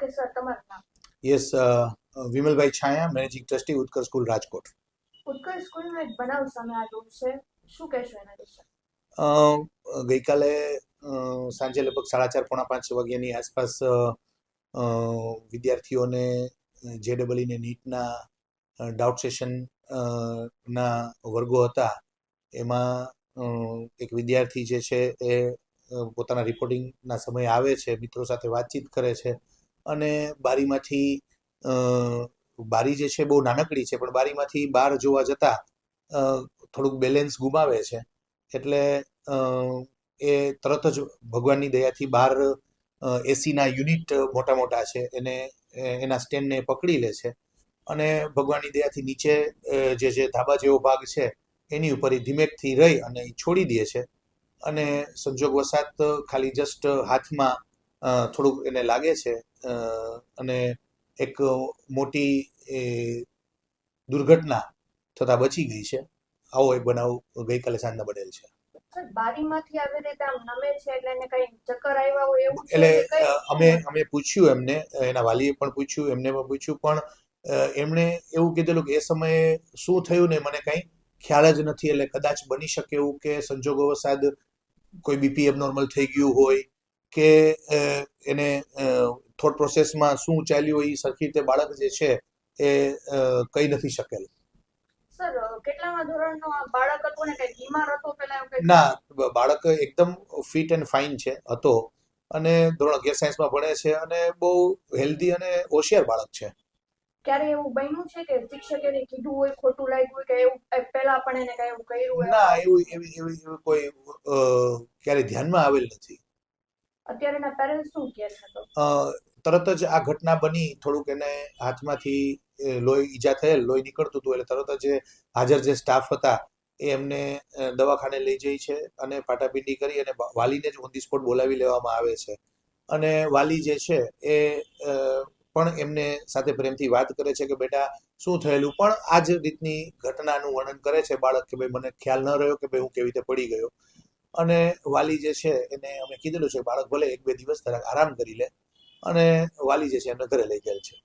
Okay sir, તમારું નામ? Yes, Vimalbhai છાયા, managing trustee ઉત્કર્ષ school Rajkot. ઉત્કર્ષ સ્કૂલનો એક બનાવ સામે આવ્યો છે, શું કહેશો એના વિશે? ગઈકાલે સાંજે લગભગ 4:30-4:45 વાગ્યાની આસપાસ વિદ્યાર્થીઓને JEE ને નીટના ડાઉટ સેશન ના વર્ગો હતા. એમાં એક વિદ્યાર્થી જે છે એ પોતાના રિપોર્ટિંગના સમયે આવે છે, મિત્રો સાથે વાતચીત કરે છે અને બારી જે છે બહુ નાનકડી છે, પણ બારીમાંથી બહાર જોવા જતા થોડુંક બેલેન્સ ગુમાવે છે. એટલે એ તરત જ ભગવાનની દયાથી બહાર એસીના યુનિટ મોટા મોટા છે એને એના સ્ટેન્ડને પકડી લે છે અને ભગવાનની દયાથી નીચે જે ધાબા જેવો ભાગ છે એની ઉપર એ ધીમેકથી રહી અને એ છોડી દે છે અને સંજોગવશાત ખાલી જસ્ટ હાથમાં થોડુંક એને લાગે છે અને એક મોટી દુર્ઘટના થતા બચી ગઈ છે. આવો એક બનાવ ગઈકાલે સાંજના બનેલ છે. સર, બારીમાંથી આવી રીતે આમ નમે છે એટલે એને કઈ ચક્કર આવ્યા હોય એવું છે એટલે કે અમે પૂછ્યું એમને, એના વાલીએ પણ પૂછ્યું, એમને પણ પૂછ્યું, પણ એમણે એવું કીધેલું કે એ સમયે શું થયું ને મને કંઈ ખ્યાલ જ નથી. એટલે કદાચ બની શકે એવું કે સંજોગોવશાત કોઈ બીપી એબનોર્મલ થઈ ગયું હોય કે એને થોટ પ્રોસેસમાં શું ચાલ્યું હોય એ સરખી રીતે બાળક જે છે એ કહી નથી શકેલ. સર, કેટલામા ધોરણનો આ બાળક હતો ને કઈ બીમાર હતો પેલા એવું કઈ? ના, બાળક એકદમ ફિટ એન્ડ ફાઇન છે હતો અને ધોરણ 11 સાયન્સમાં ભણે છે અને બહુ હેલ્ધી અને હોશિયાર બાળક છે. ક્યારે એવું બન્યું છે કે શિક્ષકે એને કીધું હોય, ખોટું લાગ્યું હોય કે એવું પહેલા પણ એને કઈ એવું કર્યું હોય? ના, એવી કોઈ ક્યારે ધ્યાનમાં આવેલ નથી. અત્યારે એના પેરેન્ટ્સ શું કહે છે તો? તરત જ આ ઘટના બની, થોડુંક એને હાથમાંથી લોહી ઈજા થયેલ, લોહી નીકળતું હતું, એટલે તરત જ હાજર જે સ્ટાફ હતા એ એમને દવાખાને લઈ જાય છે અને પાટાપીંડી કરી અને વાલીને જ ઓન ધી સ્પોટ બોલાવી લેવામાં આવે છે અને વાલી જે છે એ પણ એમને સાથે પ્રેમથી વાત કરે છે કે બેટા શું થયેલું, પણ આ જ રીતની ઘટનાનું વર્ણન કરે છે બાળક કે ભાઈ મને ખ્યાલ ન રહ્યો કે ભાઈ હું કેવી રીતે પડી ગયો. અને વાલી જે છે એને અમે કીધેલું છે બાળક ભલે 1-2 દિવસ જરાક આરામ કરી લે અને વાલી જે છે એમને ઘરે લઈ ગયેલ છે.